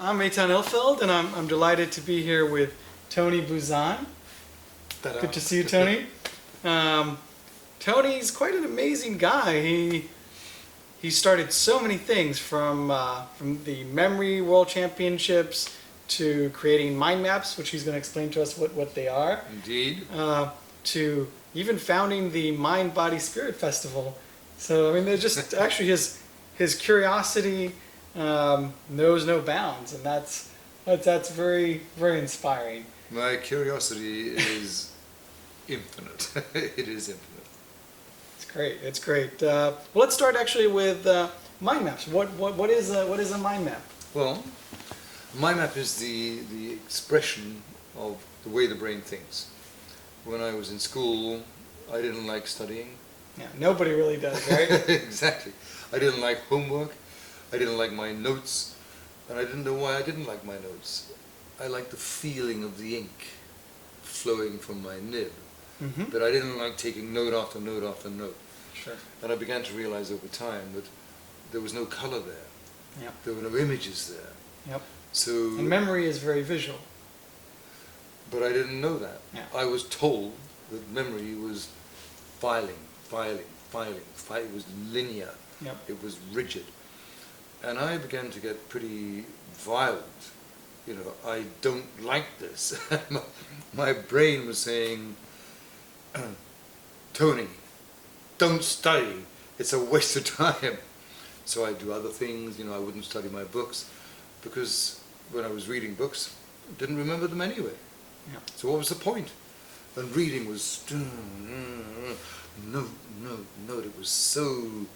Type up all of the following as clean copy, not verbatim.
I'm Etan Ilfeld, and I'm delighted to be here with Tony Buzan. Good to see you, Tony. Tony's quite an amazing guy. He started so many things from the Memory World Championships to creating mind maps, which he's going to explain to us what they are. Indeed. To even founding the Mind Body Spirit Festival. So I mean, they're just actually his curiosity knows no bounds, and that's very very inspiring. My curiosity is infinite. It is infinite. It's great. It's great. Well, let's start actually with mind maps. What is a mind map? Well, a mind map is the expression of the way the brain thinks. When I was in school, I didn't like studying. Yeah, nobody really does, right? Exactly. I didn't like homework. I didn't like my notes, and I didn't know why I didn't like my notes. I liked the feeling of the ink flowing from my nib, but I didn't like taking note after note after note. Sure. And I began to realize over time that there was no color there. Yep. There were no images there. Yep. So, And memory is very visual. but I didn't know that. Yeah. I was told that memory was filing. It was linear. Yep. It was rigid. And I began to get pretty violent. You know, I don't like this. My brain was saying, Tony, don't study. It's a waste of time. So I'd do other things. You know, I wouldn't study my books because when I was reading books, I didn't remember them anyway. Yeah. So what was the point? And reading was no. It was so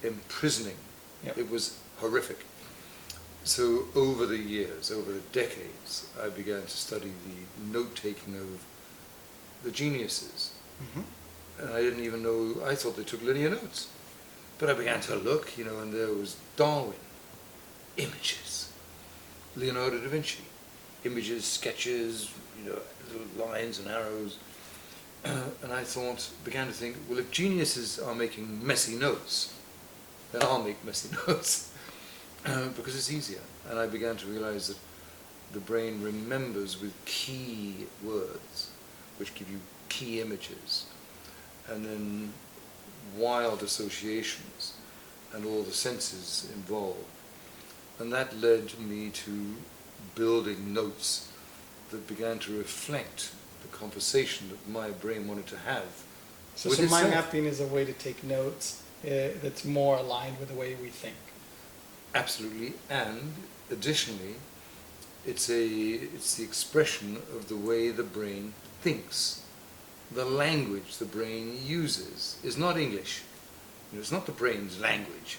imprisoning. Yep. It was horrific. So over the years, over the decades, I began to study the note-taking of the geniuses. And I didn't even know, I thought they took linear notes. But I began to look, you know, and there was Darwin, images, Leonardo da Vinci, images, sketches, you know, little lines and arrows. And I began to think, well, if geniuses are making messy notes, then I'll make messy notes because it's easier. And I began to realize that the brain remembers with key words, which give you key images, and then wild associations and all the senses involved. And that led me to building notes that began to reflect the conversation that my brain wanted to have. So with mind itself. mapping is a way to take notes that's more aligned with the way we think. Absolutely, and additionally, it's the expression of the way the brain thinks. The language the brain uses is not English. You know, it's not the brain's language.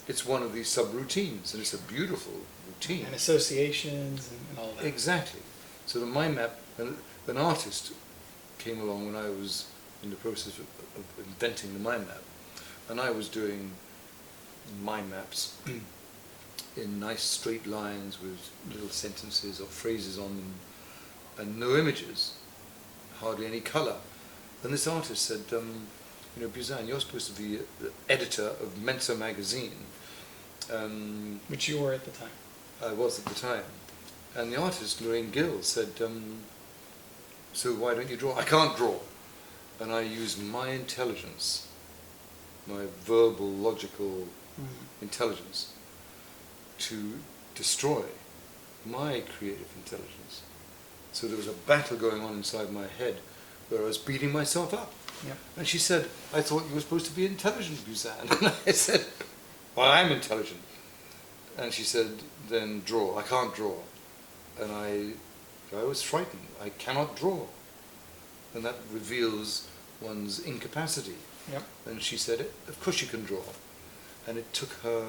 It's one of these subroutines, and it's a beautiful routine. And associations and all that. Exactly. So the mind map, an artist came along when I was in the process of inventing the mind map, and I was doing mind maps in nice straight lines with little sentences or phrases on them, and no images, hardly any color. And this artist said, you know, Buzan, you're supposed to be the editor of Mensa magazine. Which you were at the time. I was at the time. And the artist, Lorraine Gill, said, so why don't you draw? I can't draw. And I use my intelligence, my verbal, logical intelligence, to destroy my creative intelligence. So there was a battle going on inside my head where I was beating myself up. Yep. And she said, I thought you were supposed to be intelligent, Buzan. And I said, well, I'm intelligent. And she said, then draw. I can't draw. And I was frightened. I cannot draw. And that reveals one's incapacity. Yep. And she said, of course you can draw. And it took her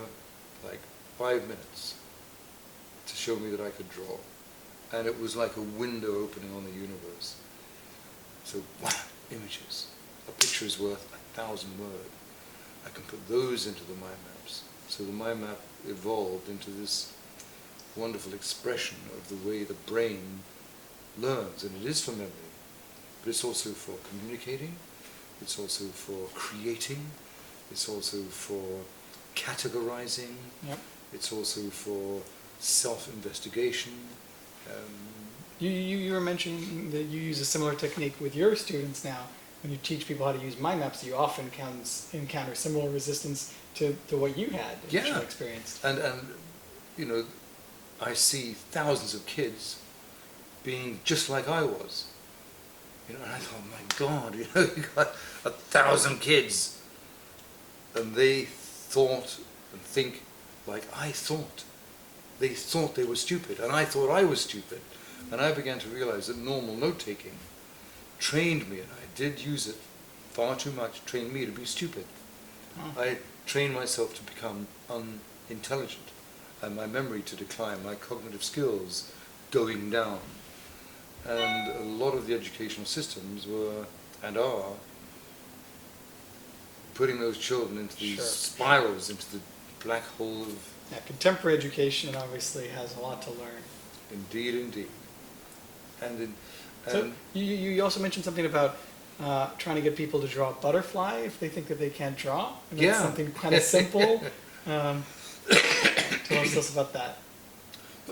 like 5 minutes to show me that I could draw. And it was like a window opening on the universe. So, wow, images. A picture is worth 1,000 words. I can put those into the mind maps. So the mind map evolved into this wonderful expression of the way the brain learns. And it is for memory, but it's also for communicating, it's also for creating, it's also for categorizing, Yep. it's also for self-investigation. You were mentioning that you use a similar technique with your students now. When you teach people how to use mind maps, you often encounter similar resistance to what you had initially experienced. And you know, I see thousands of kids being just like I was. You know, and I thought, my God, you know, you got 1,000 kids, and they thought and think like I thought. They thought they were stupid, and I thought I was stupid. And I began to realize that normal note-taking trained me, and I did use it far too much, trained me to be stupid. Oh. I trained myself to become unintelligent, and my memory to decline, my cognitive skills going down. And a lot of the educational systems were, and are, putting those children into these spirals, into the black hole of... Yeah, contemporary education obviously has a lot to learn. Indeed, indeed. So you also mentioned something about trying to get people to draw a butterfly if they think that they can't draw. And that's something kind of simple. Tell us about that.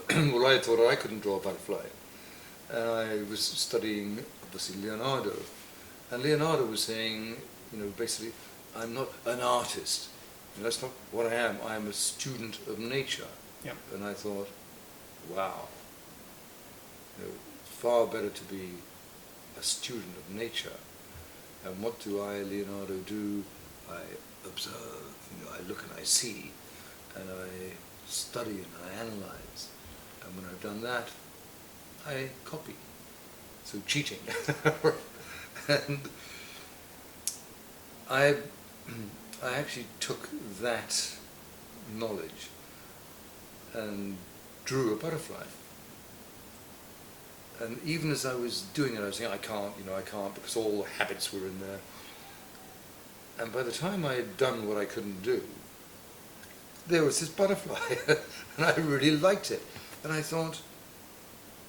Well, I thought I couldn't draw a butterfly. And I was studying, obviously, Leonardo. And Leonardo was saying, you know, basically, I'm not an artist. And that's not what I am. I am a student of nature. Yep. And I thought, wow. You know, far better to be a student of nature. And what do I, Leonardo, do? I observe, you know, I look and I see, and I study and I analyze. And when I've done that, I copy. So cheating. And I actually took that knowledge and drew a butterfly. And even as I was doing it, I was saying, I can't, because all the habits were in there. And by the time I had done what I couldn't do, there was this butterfly, and I really liked it. And I thought,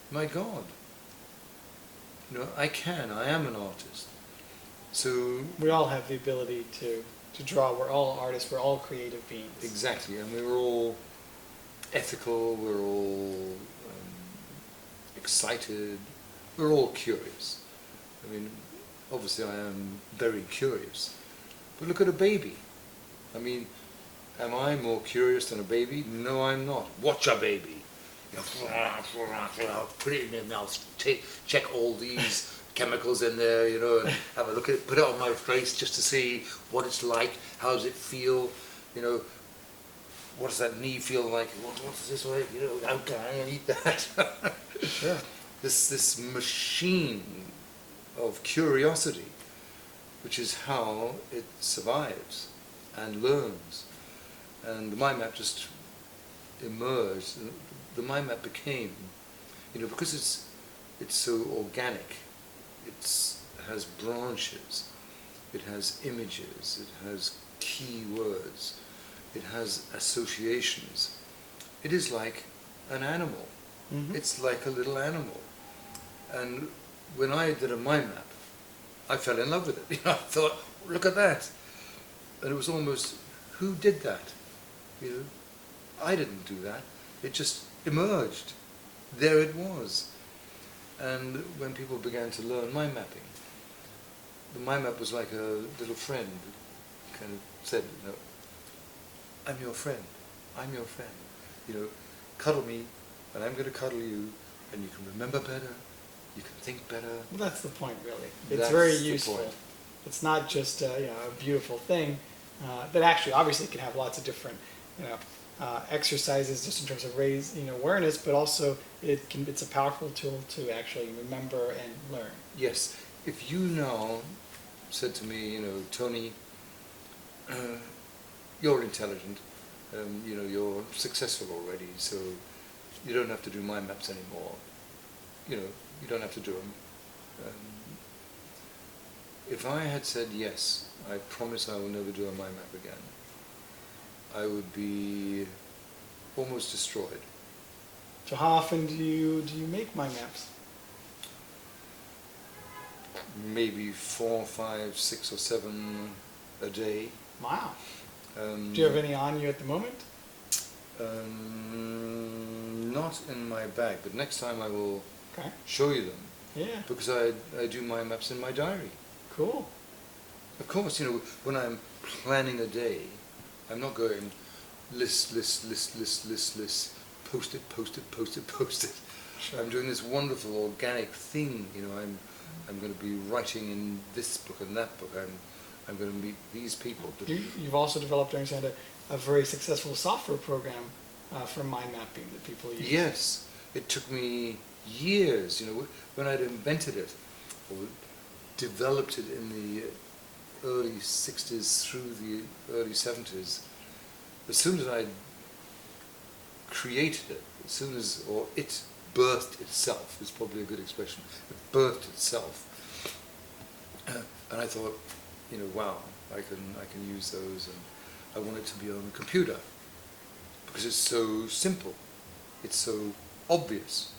my God, you know, I am an artist. So we all have the ability to draw. We're all artists. We're all creative beings. Exactly, and we were all ethical. We're all excited. We're all curious. I mean, obviously, I am very curious. But look at a baby. I mean, am I more curious than a baby? No, I'm not. Watch a baby. You know, put it in their mouth, check all these chemicals in there, you know, and have a look at it, put it on my face just to see what it's like, how does it feel, you know, what does that knee feel like, what does this like, you know, how can I eat that? Sure. This machine of curiosity, which is how it survives and learns. And the mind map just emerged. The mind map became, you know, because it's so organic, it has branches, it has images, it has key words, it has associations. It is like an animal. Mm-hmm. It's like a little animal. And when I did a mind map, I fell in love with it. You know, I thought, look at that. And it was almost, who did that? You know, I didn't do that. It just emerged. There it was. And when people began to learn mind mapping, the mind map was like a little friend who kind of said, you know, I'm your friend. I'm your friend. You know, cuddle me, and I'm going to cuddle you, and you can remember better, you can think better. Well, that's the point, really. It's That's very the useful. point. It's not just a beautiful thing that actually obviously can have lots of different exercises just in terms of raising awareness, but also it's a powerful tool to actually remember and learn. Yes. If you now said to me, you know, Tony, you're intelligent, you know, you're successful already, so you don't have to do mind maps anymore. You know, you don't have to do them. If I had said yes, I promise I will never do a mind map again, I would be almost destroyed. So how often do you make mind maps? Maybe 4, 5, 6 or 7 a day. Wow. Do you have any on you at the moment? Not in my bag, but next time I will Okay. show you them. Yeah. Because I do mind maps in my diary. Cool. Of course, when I'm planning a day, I'm not going list, post it. Sure. I'm doing this wonderful organic thing. I'm going to be writing in this book and that book. I'm going to meet these people. But You've also developed, I understand, a very successful software program for mind mapping that people use. yes, it took me years. When I'd invented it or developed it in the early 60s through the early 70s, as soon as I created it, or it birthed itself, is probably a good expression, it birthed itself, and I thought, wow, I can use those, and I want it to be on a computer, because it's so simple, it's so obvious.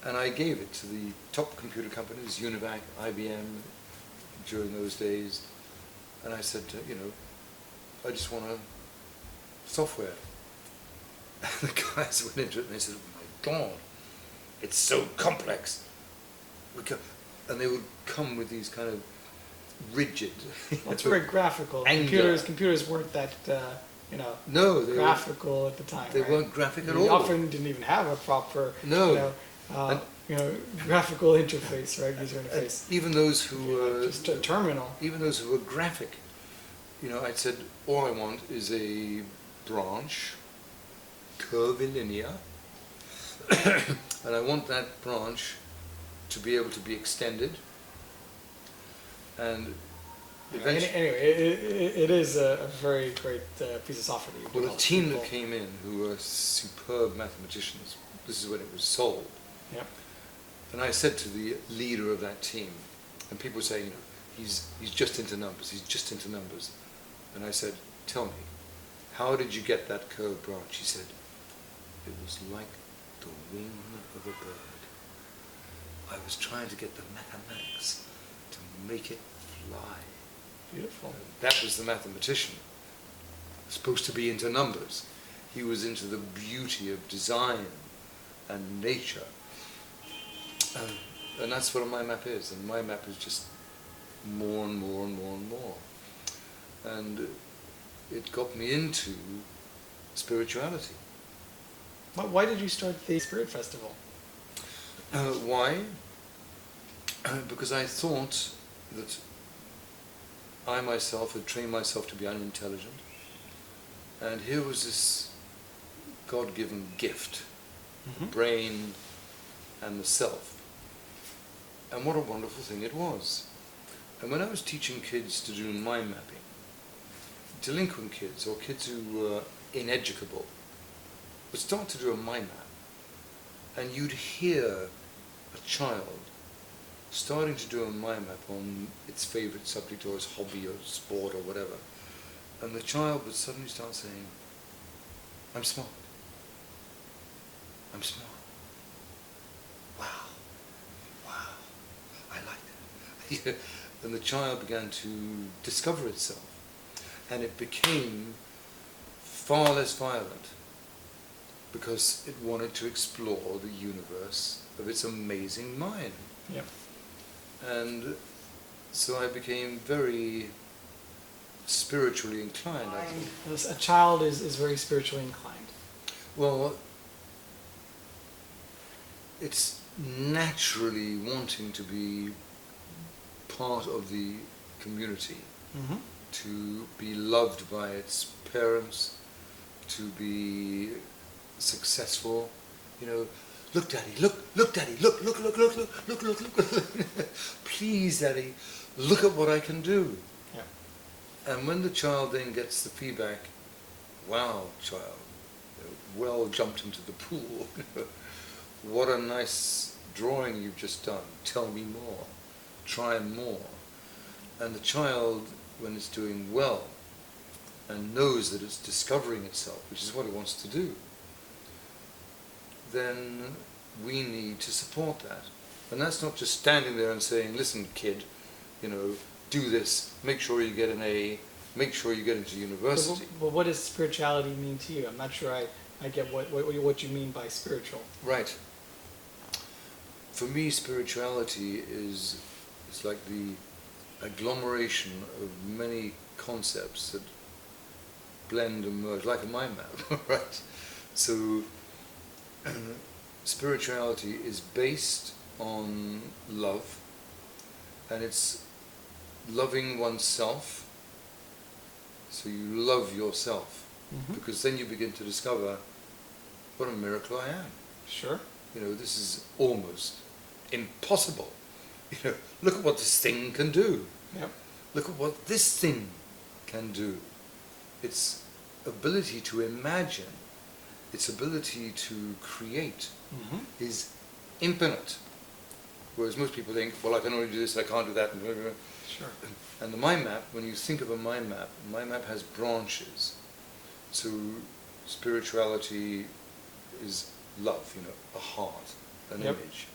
And I gave it to the top computer companies, Univac, IBM, during those days, and I said, I just want a software. And the guys went into it and they said, oh my God, it's so complex. And they would come with these kind of rigid. Well, it's very graphical. Anger. Computers weren't that, No, graphical at the time. they right? weren't graphic at We all. often didn't even have a proper, No. graphical interface, right? User interface. Even those who were Just a terminal. even those who were graphic, I said, all I want is a branch, curvilinear, and I want that branch to be able to be extended, and eventually, Anyway, it is a very great piece of software that you've well, a developed. team that came in who were superb mathematicians, this is when it was sold, Yep. and I said to the leader of that team, and people say, he's just into numbers, and I said, tell me, how did you get that curved branch? He said, it was like the wing of a bird. I was trying to get the mathematics to make it fly. Beautiful. That was the mathematician, supposed to be into numbers. He was into the beauty of design and nature. And that's what a mind map is. And mind map is just more and more and more and more. And it got me into spirituality. Why did you start the Spirit Festival? Why? Because I thought that I myself had trained myself to be unintelligent, and here was this God-given gift, the brain and the self, and what a wonderful thing it was. And when I was teaching kids to do mind mapping, delinquent kids or kids who were ineducable would start to do a mind map, and you'd hear a child starting to do a mind map on its favorite subject or its hobby or sport or whatever, and the child would suddenly start saying, I'm smart. I'm smart. Wow. I like that. And the child began to discover itself, and it became far less violent because it wanted to explore the universe of its amazing mind. Yep. And so I became very spiritually inclined, I think. A child is very spiritually inclined. Well, it's naturally wanting to be part of the community, to be loved by its parents, to be successful, look daddy, look daddy, look, please daddy, look at what I can do. Yeah. And when the child then gets the feedback, wow child, well jumped into the pool, what a nice drawing you've just done, tell me more, try more. And the child, when it's doing well and knows that it's discovering itself, which is what it wants to do, then we need to support that. And that's not just standing there and saying, listen kid, do this, make sure you get an A, make sure you get into university. Well, what does spirituality mean to you? I'm not sure I get what you mean by spiritual. Right. For me, spirituality is it's like the agglomeration of many concepts that blend and merge, like a mind map, right? So, spirituality is based on love, and it's loving oneself. So you love yourself, because then you begin to discover what a miracle I am. Sure. You know, this is almost impossible. You know, look at what this thing can do. Yep. Look at what this thing can do. Its ability to imagine, its ability to create is infinite. Whereas most people think, well, I can only do this, I can't do that. Sure. And the mind map, when you think of a mind map has branches. So spirituality is love, you know, a heart, an image.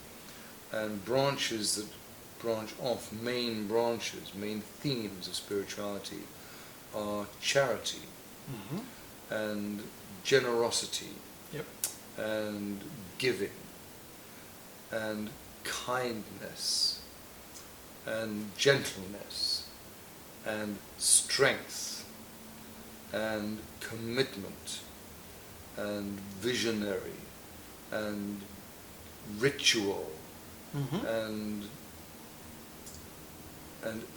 And branches that branch off, main branches, main themes of spirituality are charity and generosity and giving and kindness and gentleness and strength and commitment and visionary and ritual and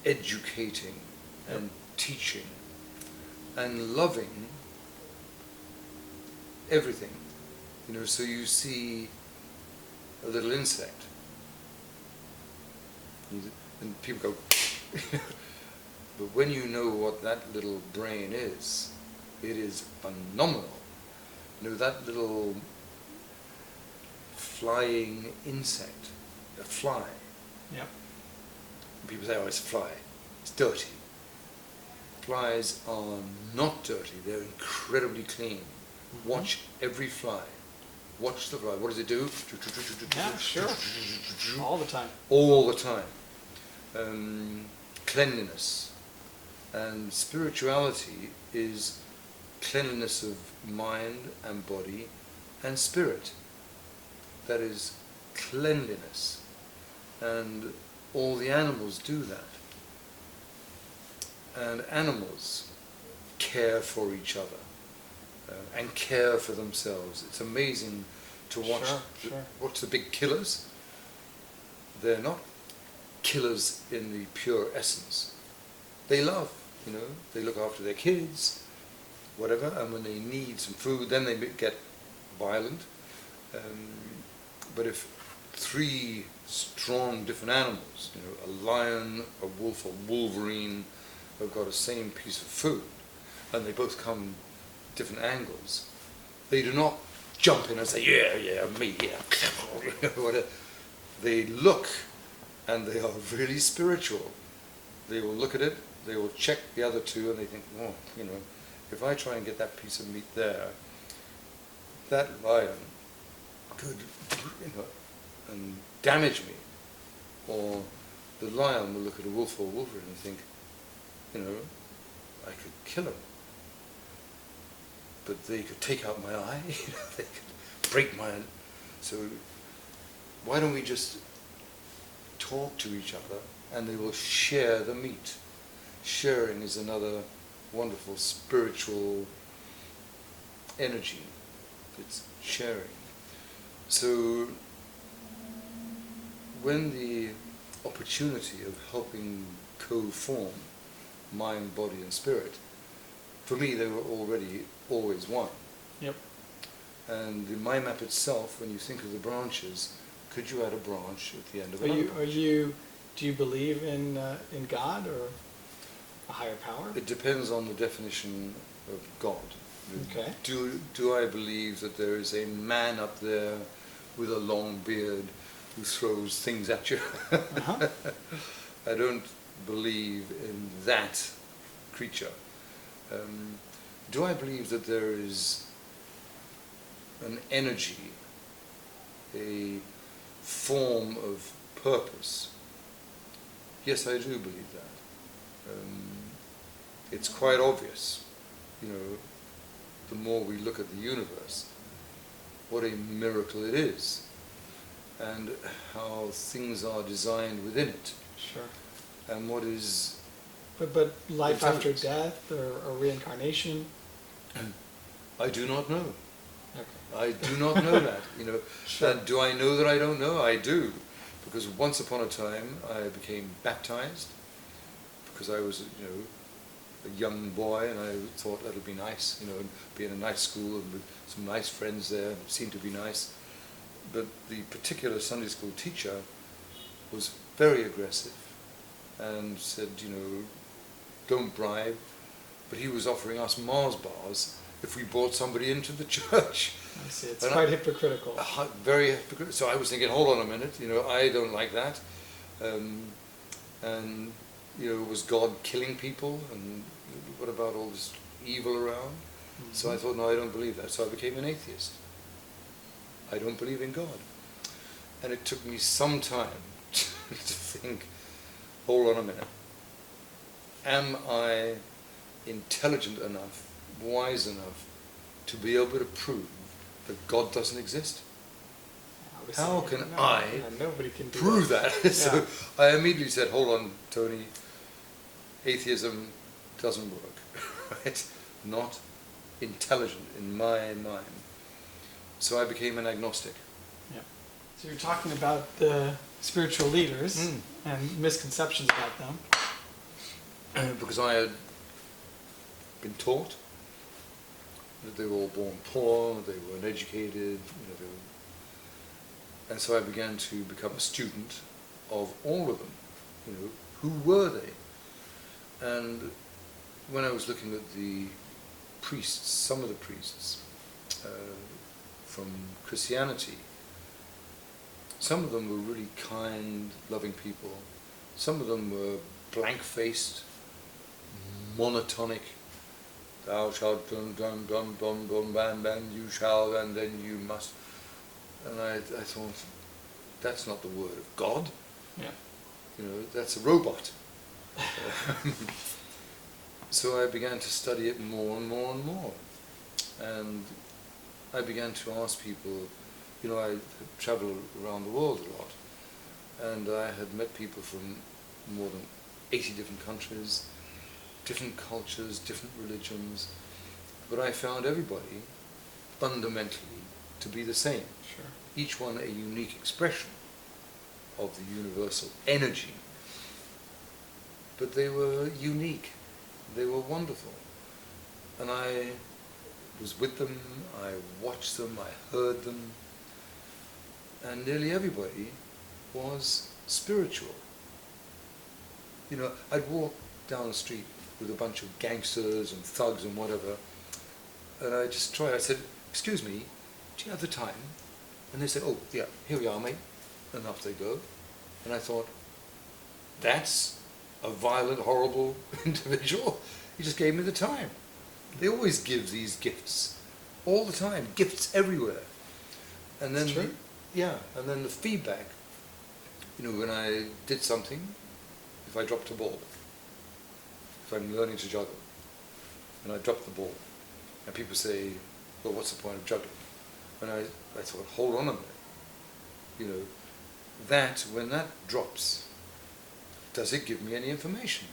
educating and teaching and loving everything. You know, so you see a little insect and people go but when you know what that little brain is, it is phenomenal. You know, that little flying insect, a fly. Yep. People say, oh, it's a fly. It's dirty. Flies are not dirty. They're incredibly clean. Watch every fly. Watch the fly. What does it do? Yeah, sure. All the time. All the time. Cleanliness. And spirituality is cleanliness of mind and body and spirit. That is cleanliness. And all the animals do that. And animals care for each other and care for themselves. It's amazing to watch, watch the big killers. They're not killers in the pure essence. They love, you know, they look after their kids, whatever, and when they need some food, then they get violent. But if three strong different animals, you know, a lion, a wolf, a wolverine, have got the same piece of food, and they both come different angles, they do not jump in and say, yeah, me, yeah, whatever. They look, and they are really spiritual. They will look at it, they will check the other two, and they think, oh, you know, if I try and get that piece of meat there, that lion could, you know, and damage me. Or the lion will look at a wolf or a wolverine and think, you know, I could kill him. But they could take out my eye, you know, they could break my... So why don't we just talk to each other and they will share the meat. Sharing is another wonderful spiritual energy. It's sharing. So when the opportunity of helping co-form mind, body and spirit, for me they were already always one. Yep. And the mind map itself, when you think of the branches, could you add a branch at the end of another branch? Do you believe in God or a higher power? It depends on the definition of God. Okay. Do I believe that there is a man up there with a long beard who throws things at you? I don't believe in that creature. Do I believe that there is an energy, a form of purpose? Yes, I do believe that. it's quite obvious, the more we look at the universe, what a miracle it is, and how things are designed within it, Sure. and what is... But life after intelligence. death or reincarnation? I do not know. Okay. I do not know that, Sure. And do I know that I don't know? I do. Because once upon a time I became baptized, because I was, a young boy, and I thought that would be nice, and be in a nice school and with some nice friends there, it seemed to be nice. But the particular Sunday school teacher was very aggressive and said, don't bribe. But he was offering us Mars bars if we brought somebody into the church. I see. It's And quite hypocritical. Very hypocritical. So I was thinking, hold on a minute, I don't like that. And was God killing people? And what about all this evil around? Mm-hmm. So I thought, no, I don't believe that. So I became an atheist. I don't believe in God. And it took me some time to think, hold on a minute. Am I intelligent enough, wise enough, to be able to prove that God doesn't exist? Obviously, How can no, I nobody can do prove that? So Yeah. I immediately said, hold on, Tony, atheism doesn't work, right? Not intelligent in my mind. So I became an agnostic. Yeah. So you're talking about the spiritual leaders Mm. and misconceptions about them. Because I had been taught that they were all born poor, they were uneducated, and so I began to become a student of all of them. Who were they? And when I was looking at the priests, some of the priests from Christianity, some of them were really kind, loving people. Some of them were blank-faced, monotonic. Thou shalt dum dum dum dum dum bam bam, you shall, and then you must. And I thought, that's not the word of God. Yeah. That's a robot. So I began to study it more and more and more. And I began to ask people, I traveled around the world a lot, and I had met people from more than 80 different countries, different cultures, different religions, but I found everybody fundamentally to be the same. Sure. Each one a unique expression of the universal energy. But they were unique, they were wonderful. And I was with them, I watched them, I heard them, and nearly everybody was spiritual. I'd walk down the street with a bunch of gangsters and thugs and whatever, and I just tried, I said, excuse me, do you have the time? And they said, oh yeah, here we are, mate. And off they go. And I thought, that's a violent, horrible individual. He just gave me the time. They always give these gifts, all the time, gifts everywhere. And then, That's true. And then the feedback, when I did something, if I dropped a ball, if I'm learning to juggle, and I drop the ball, and people say, well, what's the point of juggling? And I thought, hold on a minute. That, when that drops, does it give me any information?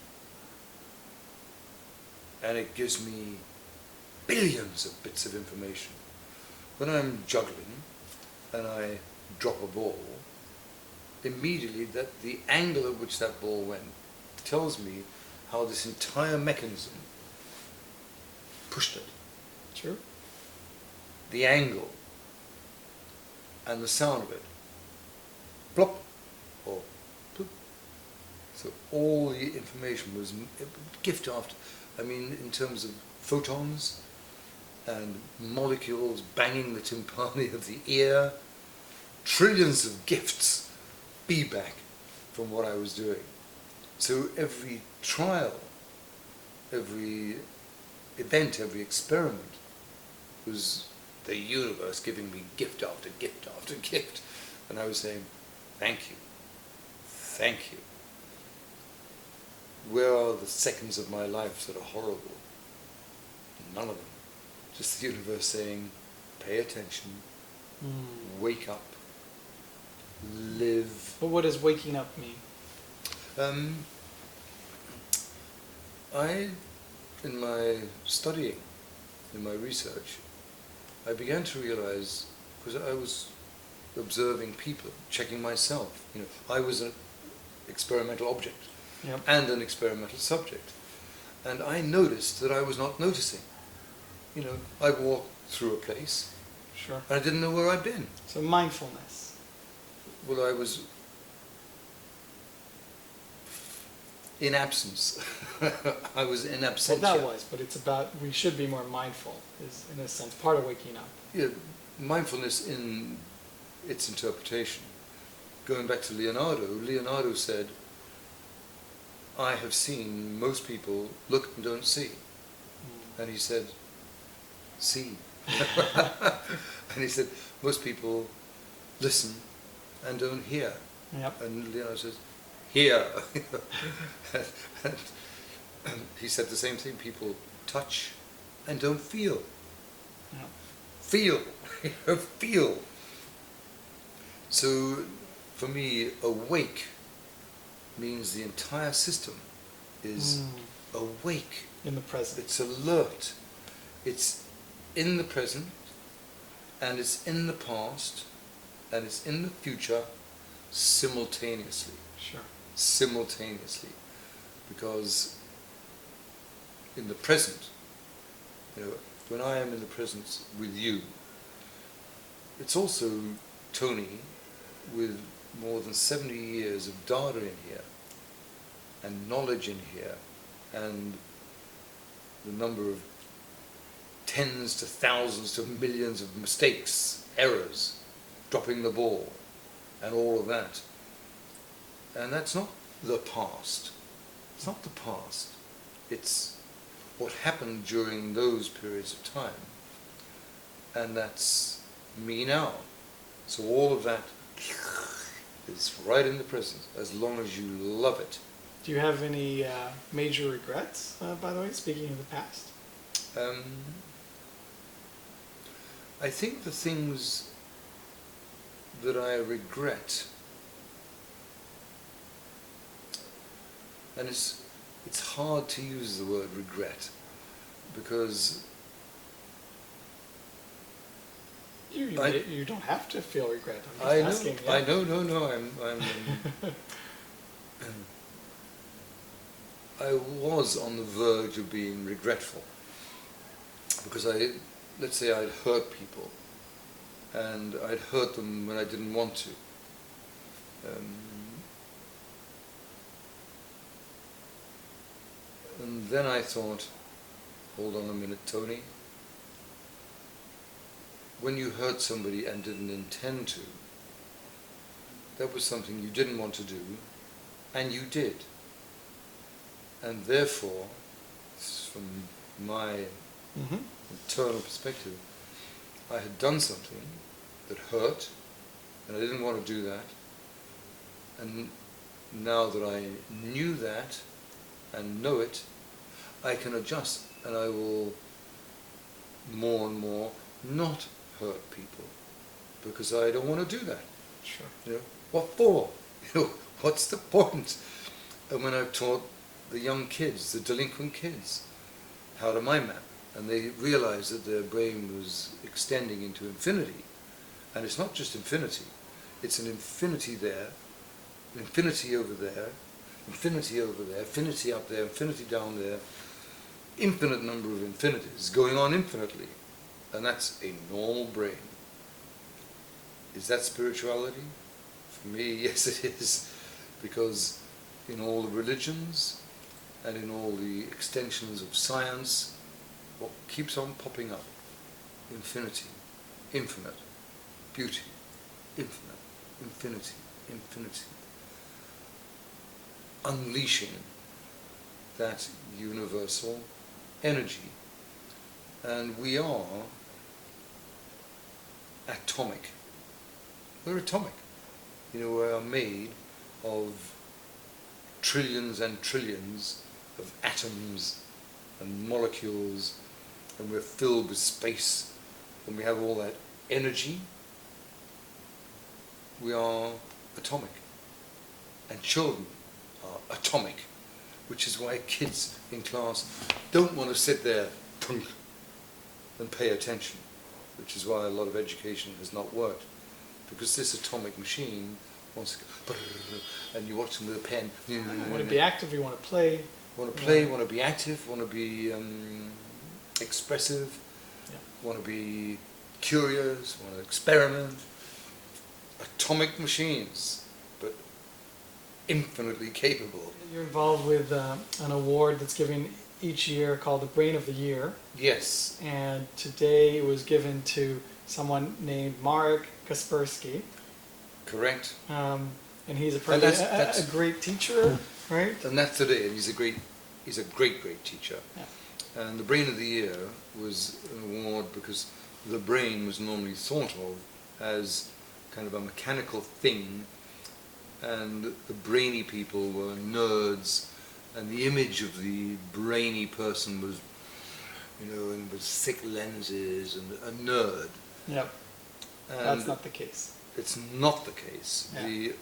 And it gives me billions of bits of information. When I'm juggling and I drop a ball, immediately that the angle at which that ball went tells me how this entire mechanism pushed it. True. The angle and the sound of it. Plop or plop. So all the information was gift after. In terms of photons and molecules banging the tympani of the ear, trillions of gifts feedback from what I was doing. So every trial, every event, every experiment was the universe giving me gift after gift after gift. And I was saying, thank you, thank you. where are the seconds of my life that are horrible? None of them. Just the universe saying, pay attention, wake up, live. But what does waking up mean? In my studying, in my research, I began to realize, because I was observing people, checking myself, I was an experimental object and an experimental subject. And I noticed that I was not noticing. I walked through a place, Sure. and I didn't know where I'd been. So mindfulness. Well, I was in absence. I was in absentia. Well, that was, but it's about, we should be more mindful, is in a sense part of waking up. Yeah, mindfulness in its interpretation. Going back to Leonardo said, I have seen most people look and don't see. And he said, see. And he said, most people listen and don't hear. Yep. And Leonardo says, hear. and he said the same thing, people touch and don't feel. Yep. Feel. Feel. So for me, awake means the entire system is awake. In the present. It's alert. It's in the present, and it's in the past, and it's in the future simultaneously. Sure. Simultaneously. Because in the present, when I am in the presence with you, it's also Tony with more than 70 years of data in here, and knowledge in here, and the number of tens to thousands to millions of mistakes, errors, dropping the ball, and all of that. And that's not the past. It's not the past. It's what happened during those periods of time. And that's me now. So all of that is right in the present, as long as you love it. Do you have any major regrets, by the way, speaking of the past? I think the things that I regret, and it's hard to use the word regret, because You don't have to feel regret. I'm I just know, asking. I know, no, I was on the verge of being regretful, because let's say I'd hurt people, and I'd hurt them when I didn't want to. And then I thought, hold on a minute, Tony. When you hurt somebody and didn't intend to, that was something you didn't want to do, and you did. And therefore, from my internal perspective, I had done something that hurt, and I didn't want to do that. And now that I knew that and know it, I can adjust, and I will more and more not hurt people, because I don't want to do that. Sure. What for? What's the point? And when I've taught the young kids, the delinquent kids, how to mind map, and they realized that their brain was extending into infinity, and it's not just infinity, it's an infinity there, infinity over there, infinity over there, infinity up there, infinity down there, infinite number of infinities going on infinitely. And that's a normal brain. Is that spirituality? For me, yes it is. Because in all the religions and in all the extensions of science, what keeps on popping up? Infinity, infinite, beauty, infinite, infinity, infinity. Unleashing that universal energy. And we are atomic. We're atomic. We are made of trillions and trillions of atoms and molecules, and we're filled with space, and we have all that energy. We are atomic. And children are atomic, which is why kids in class don't want to sit there and pay attention, which is why a lot of education has not worked. Because this atomic machine wants to go, and you watch them with a pen. You want to be active, you want to play. Want to play, want to be active, want to be expressive, want to be curious, want to experiment. Atomic machines, but infinitely capable. You're involved with an award that's given each year called the Brain of the Year. Yes. And today it was given to someone named Marek Kaspersky. Correct. And he's a great teacher, right? And that's today. And he's a great teacher. Yeah. And the Brain of the Year was an award because the brain was normally thought of as kind of a mechanical thing, and the brainy people were nerds, and the image of the brainy person was, and with thick lenses and a nerd. Yep. And that's not the case. It's not the case. Yeah.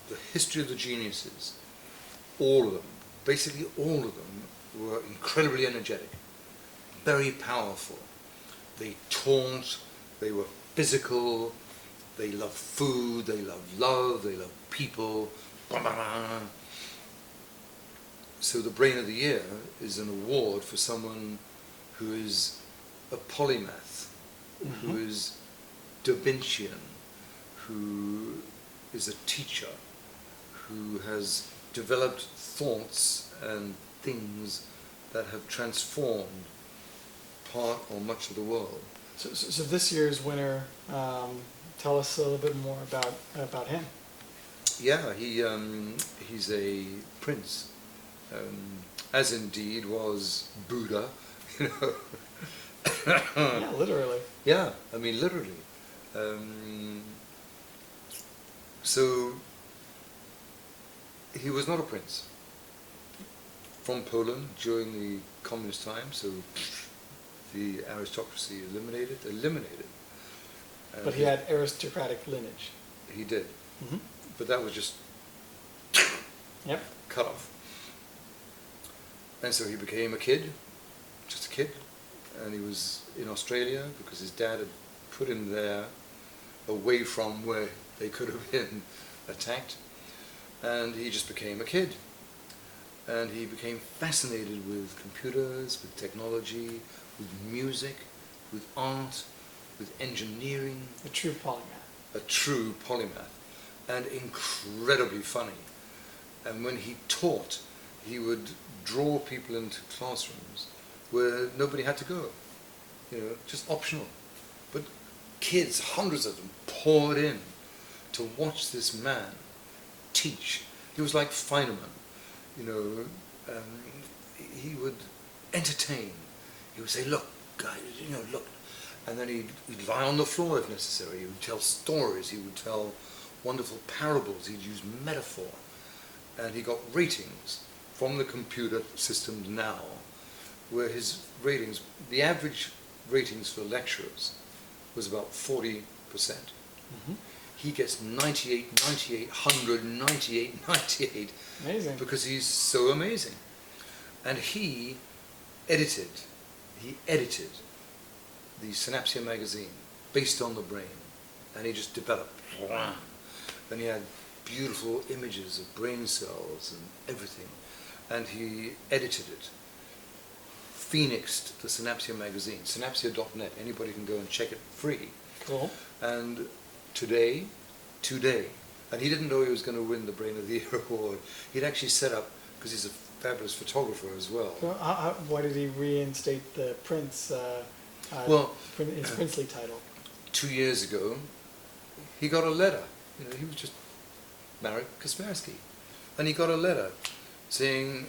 The history of the geniuses, all of them, basically all of them, were incredibly energetic, very powerful. They taunt, they were physical, they love food, they love love, they love people. So the Brain of the Year is an award for someone who is a polymath, who is Da Vincian, who is a teacher, who has developed thoughts and things that have transformed part or much of the world. So this year's winner, tell us a little bit more about him. Yeah, he's a prince, as indeed was Buddha, Yeah, literally. Yeah, I mean literally. So he was not a prince. From Poland during the communist time, so the aristocracy eliminated. But he had aristocratic lineage. He did. Mm-hmm. But that was just cut off. And so he became a kid, just a kid, and he was in Australia because his dad had put him there away from where they could have been attacked, and he just became a kid. And he became fascinated with computers, with technology, with music, with art, with engineering. A true polymath. A true polymath, and incredibly funny. And when he taught, he would draw people into classrooms where nobody had to go, just optional. But kids, hundreds of them, poured in to watch this man teach. He was like Feynman, he would entertain. He would say, look, guys, look. And then he'd lie on the floor if necessary. He would tell stories. He would tell wonderful parables. He'd use metaphor. And he got ratings from the computer systems now, where his ratings, the average ratings for lecturers was about 40%. Mm-hmm. He gets 98, 100, 98. Amazing. Because he's so amazing. And he edited the Synapsia magazine based on the brain, and he just developed. And he had beautiful images of brain cells and everything, and he edited it, phoenixed the Synapsia magazine, synapsia.net. Anybody can go and check it free. Cool. And today, and he didn't know he was going to win the Brain of the Year award. He'd actually set up, because he's a fabulous photographer as well. So why did he reinstate the Prince, his princely title? 2 years ago, he got a letter. He was just Marek Kaspersky. And he got a letter saying,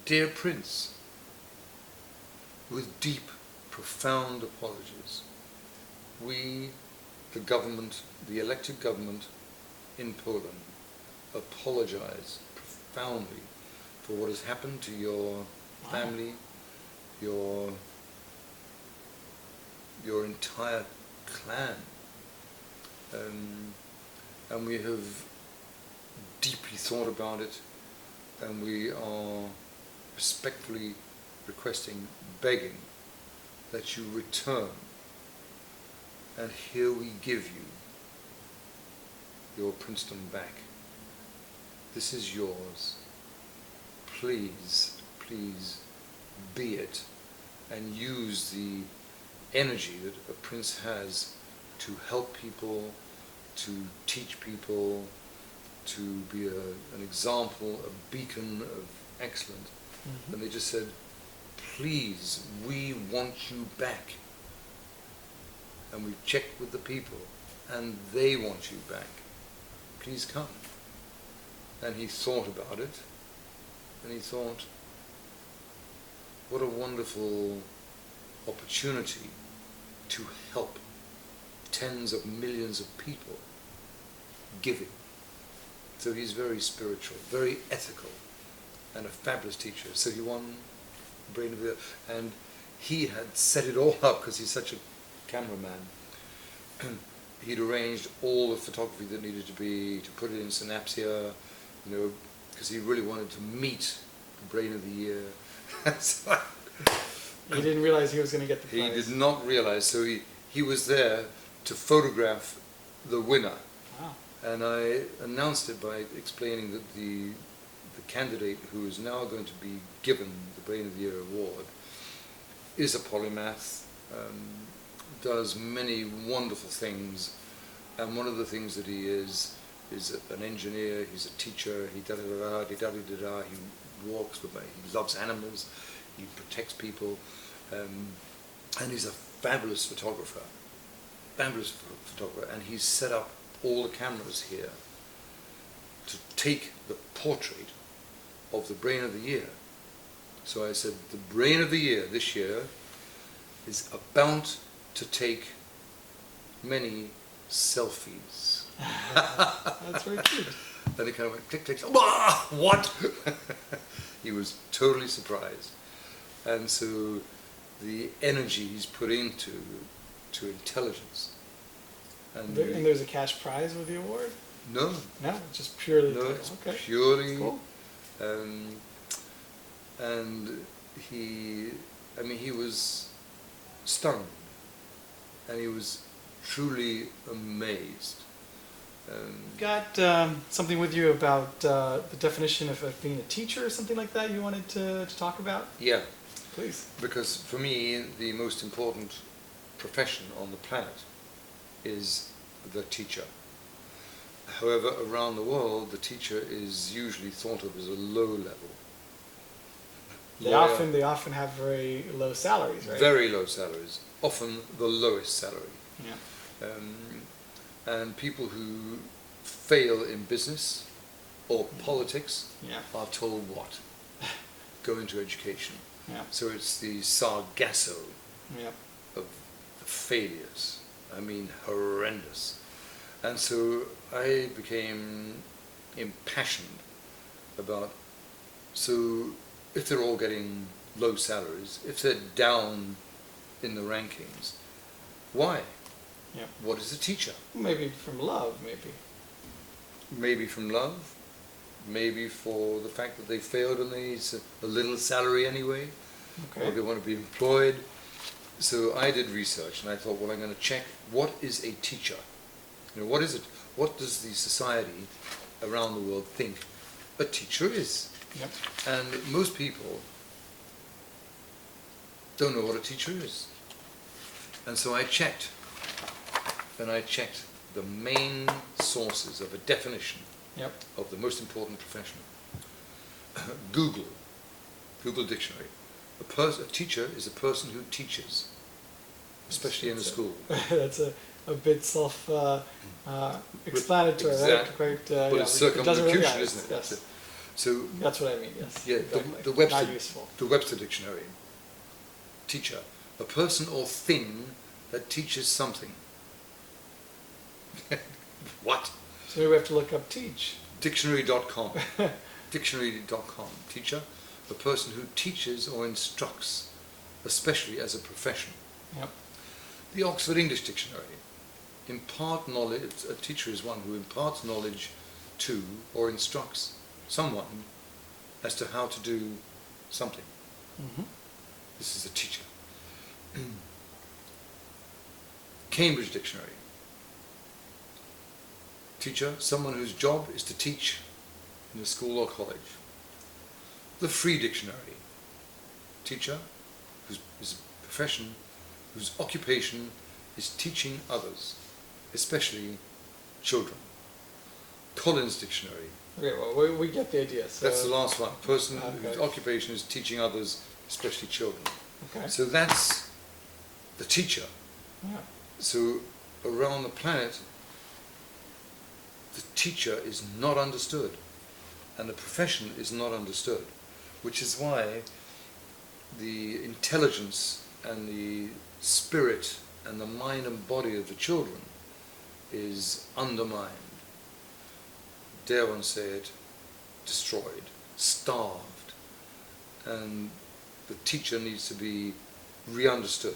"Dear Prince, with deep, profound apologies, we, the government, the elected government in Poland, apologize profoundly for what has happened to your family, your entire clan. And we have deeply thought about it, and we are respectfully requesting, begging that you return, and here we give you your Princeton back. This is yours. Please, please be it, and use the energy that a prince has to help people, to teach people, to be an example, a beacon of excellence. Mm-hmm. And they just said, please, we want you back. And we've checked with the people, and they want you back. Please come. And he thought about it, and he thought, what a wonderful opportunity to help tens of millions of people giving. So he's very spiritual, very ethical, and a fabulous teacher. So he won Brain of the Year, and he had set it all up because he's such a cameraman. He'd arranged all the photography that needed to be, to put it in Synapsia, you know, because he really wanted to meet the Brain of the Year. So he didn't realize he was going to get the prize. he did not realize, so he was there to photograph the winner. Wow. And I announced it by explaining that the candidate who is now going to be given the Brain of the Year award is a polymath, does many wonderful things, and one of the things that he is an engineer, he's a teacher, he walks with me, he loves animals, he protects people, and he's a fabulous photographer, and he's set up all the cameras here to take the portrait of the Brain of the Year. So I said, the Brain of the Year this year is about to take many selfies. That's very cute. Then he kind of went click, click, ah, what? He was totally surprised. And so the energy he's put into intelligence. And there's a cash prize with the award? No. No, it's just purely. No, it's okay. purely. Cool. And he was stunned, and he was truly amazed. Got something with you about the definition of being a teacher or something like that you wanted to talk about? Yeah. Please. Because for me, the most important profession on the planet is the teacher. However, around the world, the teacher is usually thought of as a low level. They often have very low salaries, right? Very low salaries, often the lowest salary. Yeah. And people who fail in business or politics are told what? Go into education. Yeah. So it's the sargasso Yeah. of the failures. I mean, horrendous. And so I became impassioned about, so if they're all getting low salaries, if they're down in the rankings, why? Yeah. What is a teacher? Maybe from love, maybe. Maybe from love, maybe for the fact that they failed and they need a little salary anyway, or they want to be employed. So I did research and I thought, well, I'm going to check what is a teacher. You know, what is it? What does the society around the world think a teacher is? Yep. And most people don't know what a teacher is. And so I checked, and I checked the main sources of a definition of the most important profession. Google Dictionary. A teacher is a person who teaches, especially in a school. That's a bit explanatory, exactly. right? But it's circumlocution, isn't it? Yes. So that's what I mean. Yes. Yeah. Not useful. The Webster Dictionary. Teacher, a person or thing that teaches something. What? So maybe we have to look up teach. Dictionary.com. Dictionary.com. Teacher, a person who teaches or instructs, especially as a profession. Yep. The Oxford English Dictionary. Impart knowledge. A teacher is one who imparts knowledge to or instructs someone as to how to do something. Mm-hmm. This is a teacher. Cambridge Dictionary. Teacher, someone whose job is to teach in a school or college. The Free Dictionary. Teacher, whose is a profession, whose occupation is teaching others, especially children. Collins Dictionary. Okay, well, we get the idea. So, That's the last one. Person Okay. whose occupation is teaching others, especially children. okay. So that's the teacher. Yeah. So around the planet, the teacher is not understood, and the profession is not understood, which is why the intelligence and the spirit and the mind and body of the children is undermined, dare one say it, destroyed, starved, and the teacher needs to be re-understood.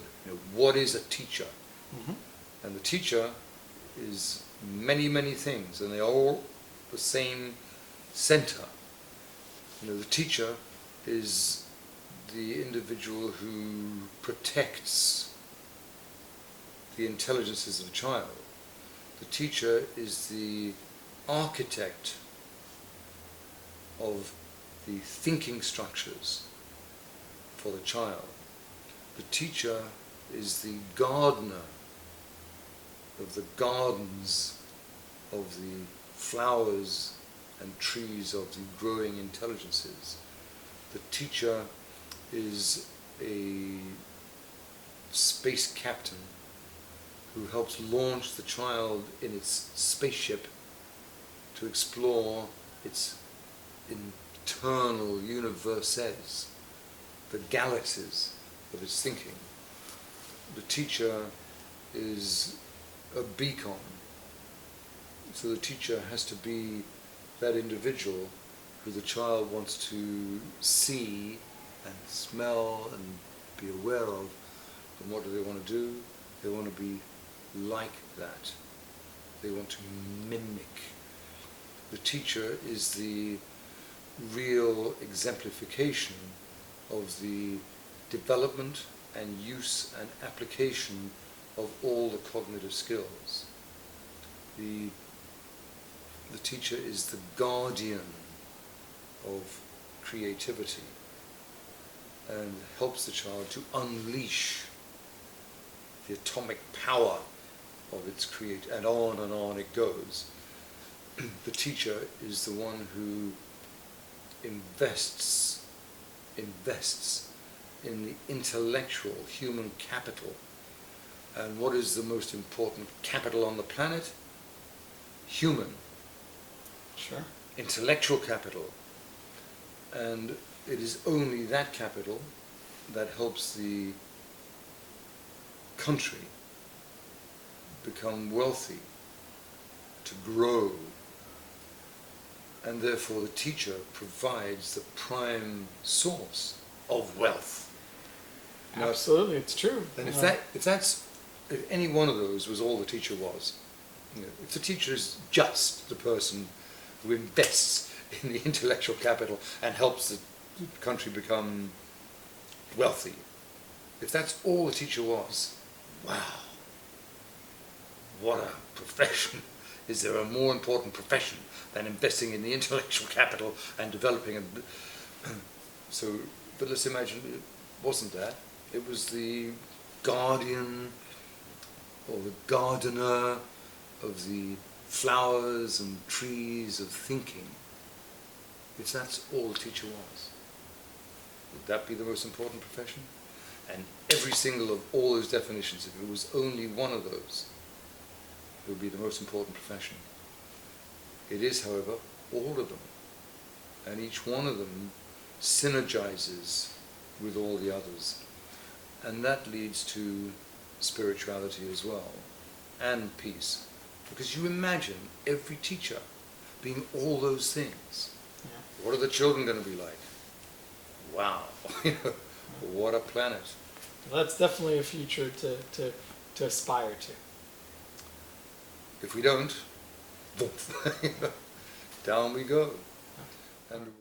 What is a teacher? Mm-hmm. And the teacher is many, many things, and they are all the same center. The teacher is the individual who protects the intelligences of a child. The teacher is the architect of the thinking structures for the child. The teacher is the gardener of the gardens of the flowers and trees of the growing intelligences. The teacher is a space captain who helps launch the child in its spaceship to explore its internal universes, the galaxies of its thinking. The teacher is a beacon. So the teacher has to be that individual who the child wants to see and smell and be aware of. And what do they want to do? They want to be like that. They want to mimic. The teacher is the real exemplification of the development and use and application of all the cognitive skills. The teacher is the guardian of creativity and helps the child to unleash the atomic power of its and on it goes. The teacher is the one who invests in the intellectual human capital. And what is the most important capital on the planet? Human. Sure. Intellectual capital. And it is only that capital that helps the country become wealthy, to grow. And therefore the teacher provides the prime source of wealth. Absolutely, it's true. And if any one of those was all the teacher was, if the teacher is just the person who invests in the intellectual capital and helps the country become wealthy, if that's all the teacher was, wow, what a profession. Is there a more important profession than investing in the intellectual capital and developing but let's imagine it wasn't that. It was the guardian or the gardener of the flowers and trees of thinking. If that's all the teacher was, would that be the most important profession? And every single of all those definitions, if it was only one of those, it would be the most important profession. It is, however, all of them. And each one of them synergizes with all the others. And that leads to spirituality as well, and peace. Because you imagine every teacher being all those things. Yeah. What are the children going to be like? Wow, what a planet. Well, that's definitely a future to aspire to. If we don't, down we go. And